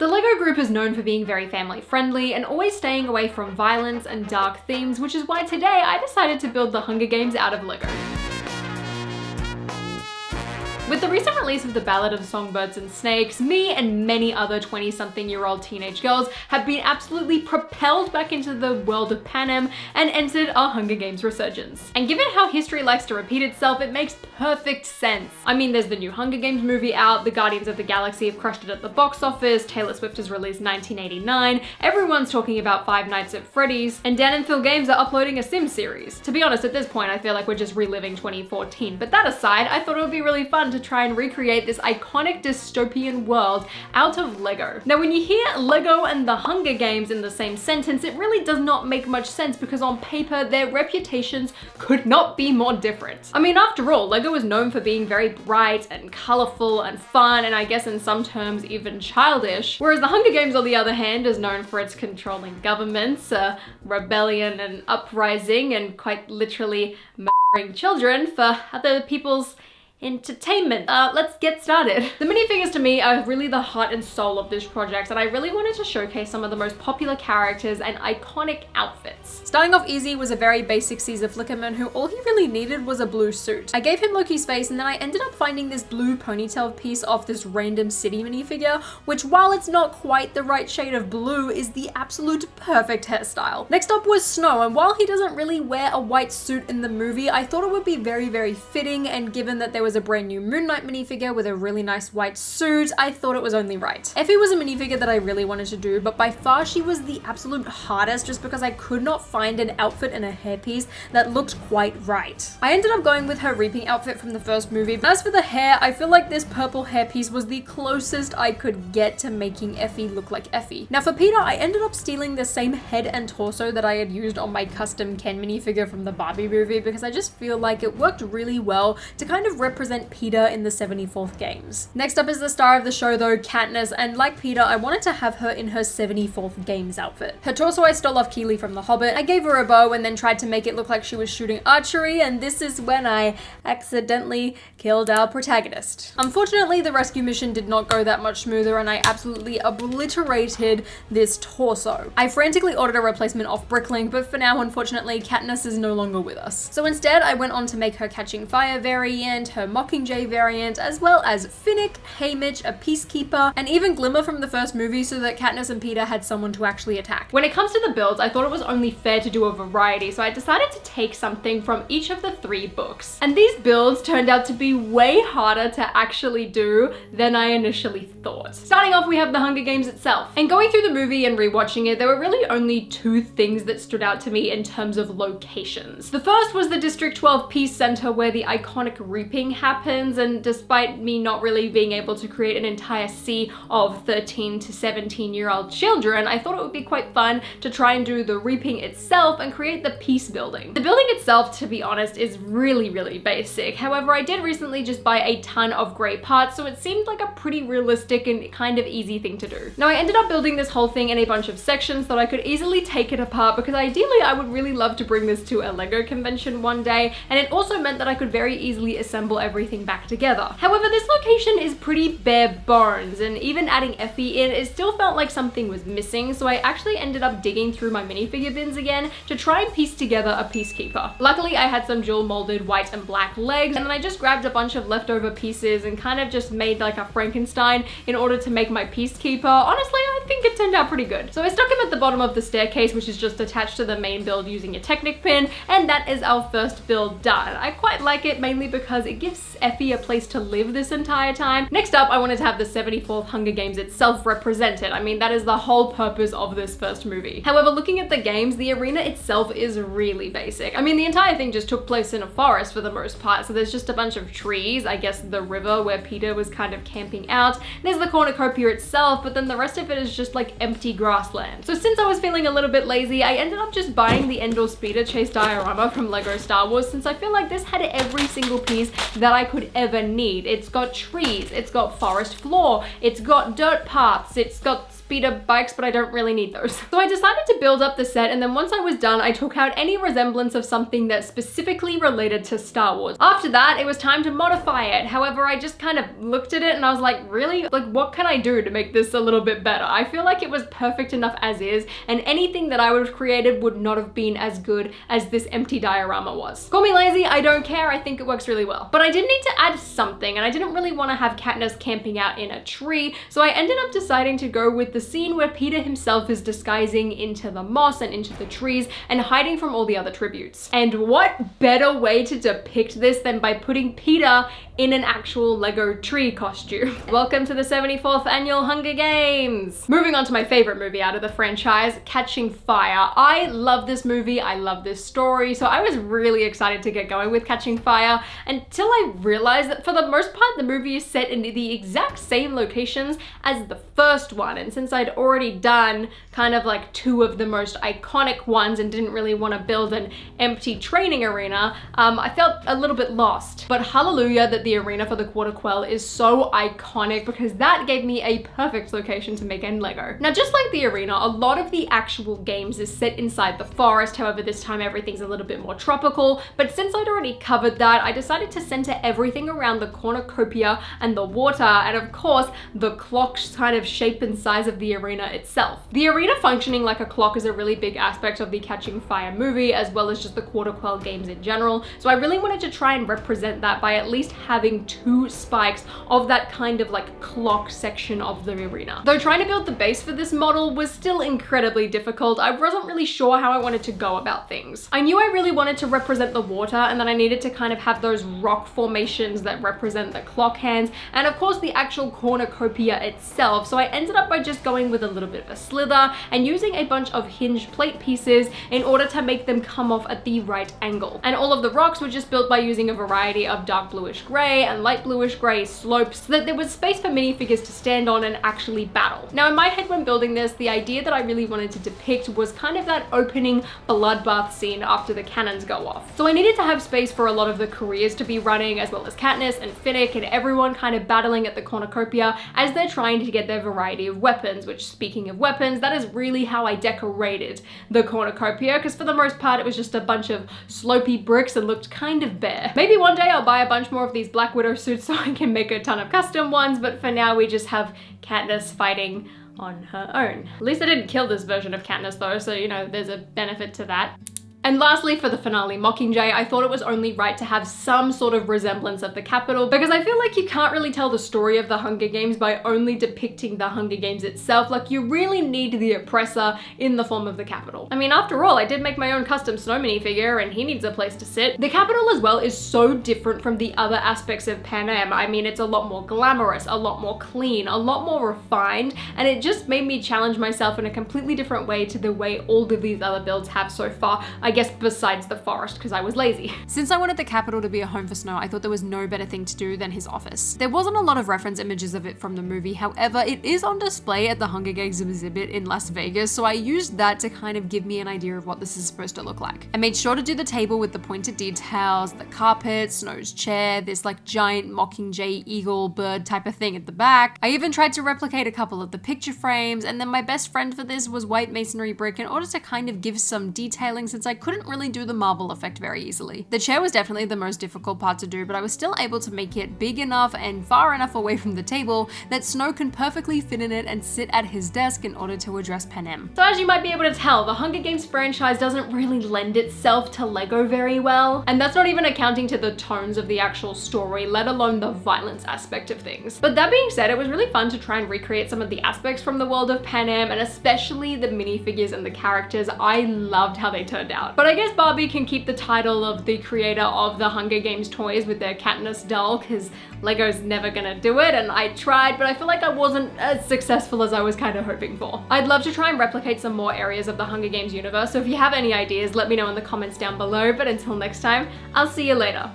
The LEGO group is known for being very family friendly and always staying away from violence and dark themes, which is why today I decided to build the Hunger Games out of LEGO. With the recent release of The Ballad of Songbirds and Snakes, me and many other 20-something-year-old teenage girls have been absolutely propelled back into the world of Panem and entered our Hunger Games resurgence. And given how history likes to repeat itself, it makes perfect sense. I mean, there's the new Hunger Games movie out, the Guardians of the Galaxy have crushed it at the box office, Taylor Swift has released 1989, everyone's talking about Five Nights at Freddy's, and Dan and Phil Games are uploading a Sims series. To be honest, at this point, I feel like we're just reliving 2014. But that aside, I thought it would be really fun to try and recreate this iconic dystopian world out of LEGO. Now, when you hear LEGO and the Hunger Games in the same sentence, it really does not make much sense because on paper, their reputations could not be more different. I mean, after all, LEGO is known for being very bright and colorful and fun, and I guess in some terms even childish, whereas the Hunger Games, on the other hand, is known for its controlling governments, rebellion and uprising, and quite literally murdering children for other people's entertainment. Let's get started. The minifigures to me are really the heart and soul of this project, and I really wanted to showcase some of the most popular characters and iconic outfits. Starting off easy was a very basic Caesar Flickerman who all he really needed was a blue suit. I gave him Loki's face, and then I ended up finding this blue ponytail piece off this random city minifigure, which while it's not quite the right shade of blue, is the absolute perfect hairstyle. Next up was Snow, and while he doesn't really wear a white suit in the movie, I thought it would be very, very fitting, and given that there was a brand new Moon Knight minifigure with a really nice white suit, I thought it was only right. Effie was a minifigure that I really wanted to do, but by far she was the absolute hardest just because I could not find an outfit and a hairpiece that looked quite right. I ended up going with her reaping outfit from the first movie, but as for the hair, I feel like this purple hairpiece was the closest I could get to making Effie look like Effie. Now for Peter, I ended up stealing the same head and torso that I had used on my custom Ken minifigure from the Barbie movie because I just feel like it worked really well to kind of represent Peter in the 74th games. Next up is the star of the show though, Katniss, and like Peter, I wanted to have her in her 74th games outfit. Her torso I stole off Keeley from The Hobbit. I gave her a bow and then tried to make it look like she was shooting archery, and this is when I accidentally killed our protagonist. Unfortunately, the rescue mission did not go that much smoother and I absolutely obliterated this torso. I frantically ordered a replacement off Bricklink, but for now, unfortunately, Katniss is no longer with us. So instead, I went on to make her Catching Fire variant, her Mockingjay variant, as well as Finnick, Haymitch, a Peacekeeper, and even Glimmer from the first movie so that Katniss and Peter had someone to actually attack. When it comes to the builds, I thought it was only fair to do a variety, so I decided to take something from each of the 3 books. And these builds turned out to be way harder to actually do than I initially thought. Starting off, we have the Hunger Games itself. And going through the movie and rewatching it, there were really only 2 things that stood out to me in terms of locations. The first was the District 12 Peace Center where the iconic reaping happens, and despite me not really being able to create an entire sea of 13 to 17-year-old children, I thought it would be quite fun to try and do the reaping itself and create the peace building. The building itself, to be honest, is really, really basic. However, I did recently just buy a ton of gray parts, so it seemed like a pretty realistic and kind of easy thing to do. Now, I ended up building this whole thing in a bunch of sections so that I could easily take it apart because ideally I would really love to bring this to a LEGO convention one day, and it also meant that I could very easily assemble everything back together. However, this location is pretty bare bones, and even adding Effie in, it still felt like something was missing, so I actually ended up digging through my minifigure bins again to try and piece together a Peacekeeper. Luckily, I had some dual molded white and black legs, and then I just grabbed a bunch of leftover pieces and kind of just made like a Frankenstein in order to make my Peacekeeper. Honestly, I think it turned out pretty good. So I stuck him at the bottom of the staircase, which is just attached to the main build using a Technic pin, and that is our first build done. I quite like it mainly because it gives Effie a place to live this entire time. Next up, I wanted to have the 74th Hunger Games itself represented. I mean, that is the whole purpose of this first movie. However, looking at the games, the arena itself is really basic. I mean, the entire thing just took place in a forest for the most part, so there's just a bunch of trees, I guess the river where Peter was kind of camping out. There's the cornucopia itself, but then the rest of it is just just like empty grassland. So since I was feeling a little bit lazy, I ended up just buying the Endor Speeder Chase diorama from Lego Star Wars, since I feel like this had every single piece that I could ever need. It's got trees, it's got forest floor, it's got dirt paths, it's got speeder bikes, but I don't really need those. So I decided to build up the set, and then once I was done, I took out any resemblance of something that specifically related to Star Wars. After that, it was time to modify it. However, I just kind of looked at it and I was like, really? Like, what can I do to make this a little bit better? I feel like it was perfect enough as is, and anything that I would have created would not have been as good as this empty diorama was. Call me lazy, I don't care, I think it works really well. But I did need to add something, and I didn't really want to have Katniss camping out in a tree, so I ended up deciding to go with the scene where Peter himself is disguising into the moss and into the trees and hiding from all the other tributes. And what better way to depict this than by putting Peter in an actual Lego tree costume. Welcome to the 74th annual Hunger Games! Moving on to my favorite movie out of the franchise, Catching Fire. I love this movie, I love this story, so I was really excited to get going with Catching Fire until I realized that for the most part the movie is set in the exact same locations as the first one, and since I'd already done kind of like two of the most iconic ones and didn't really want to build an empty training arena, I felt a little bit lost. But hallelujah that the arena for the Quarter Quell is so iconic, because that gave me a perfect location to make in Lego. Now, just like the arena, a lot of the actual games is set inside the forest. However, this time everything's a little bit more tropical, but since I'd already covered that, I decided to center everything around the cornucopia and the water, and of course the clock's kind of shape and size of the arena itself. The arena functioning like a clock is a really big aspect of the Catching Fire movie, as well as just the Quarter Quell games in general, so I really wanted to try and represent that by at least having two spikes of that kind of like clock section of the arena. Though trying to build the base for this model was still incredibly difficult, I wasn't really sure how I wanted to go about things. I knew I really wanted to represent the water, and then I needed to kind of have those rock formations that represent the clock hands, and of course the actual cornucopia itself, so I ended up by just going with a little bit of a slither and using a bunch of hinged plate pieces in order to make them come off at the right angle. And all of the rocks were just built by using a variety of dark bluish gray and light bluish gray slopes so that there was space for minifigures to stand on and actually battle. Now in my head when building this, the idea that I really wanted to depict was kind of that opening bloodbath scene after the cannons go off. So I needed to have space for a lot of the careers to be running, as well as Katniss and Finnick and everyone kind of battling at the cornucopia as they're trying to get their variety of weapons, which, speaking of weapons, that is really how I decorated the cornucopia, because for the most part it was just a bunch of slopey bricks and looked kind of bare. Maybe one day I'll buy a bunch more of these Black Widow suits so I can make a ton of custom ones, but for now we just have Katniss fighting on her own. At least I didn't kill this version of Katniss though, so you know, there's a benefit to that. And lastly, for the finale Mockingjay, I thought it was only right to have some sort of resemblance of the Capitol, because I feel like you can't really tell the story of the Hunger Games by only depicting the Hunger Games itself. Like, you really need the oppressor in the form of the Capitol. I mean, after all, I did make my own custom snow minifigure and he needs a place to sit. The Capitol as well is so different from the other aspects of Panem. I mean, it's a lot more glamorous, a lot more clean, a lot more refined, and it just made me challenge myself in a completely different way to the way all of these other builds have so far. I guess besides the forest, because I was lazy. Since I wanted the Capitol to be a home for Snow, I thought there was no better thing to do than his office. There wasn't a lot of reference images of it from the movie, however, it is on display at the Hunger Games exhibit in Las Vegas, so I used that to kind of give me an idea of what this is supposed to look like. I made sure to do the table with the pointed details, the carpet, Snow's chair, this like giant Mockingjay eagle bird type of thing at the back. I even tried to replicate a couple of the picture frames, and then my best friend for this was white masonry brick in order to kind of give some detailing, since I couldn't really do the marble effect very easily. The chair was definitely the most difficult part to do, but I was still able to make it big enough and far enough away from the table that Snow can perfectly fit in it and sit at his desk in order to address Panem. So as you might be able to tell, the Hunger Games franchise doesn't really lend itself to Lego very well, and that's not even accounting to the tones of the actual story, let alone the violence aspect of things. But that being said, it was really fun to try and recreate some of the aspects from the world of Panem, and especially the minifigures and the characters. I loved how they turned out. But I guess Barbie can keep the title of the creator of the Hunger Games toys with their Katniss doll, because Lego's never gonna do it, and I tried, but I feel like I wasn't as successful as I was kind of hoping for. I'd love to try and replicate some more areas of the Hunger Games universe, so if you have any ideas, let me know in the comments down below, but until next time, I'll see you later.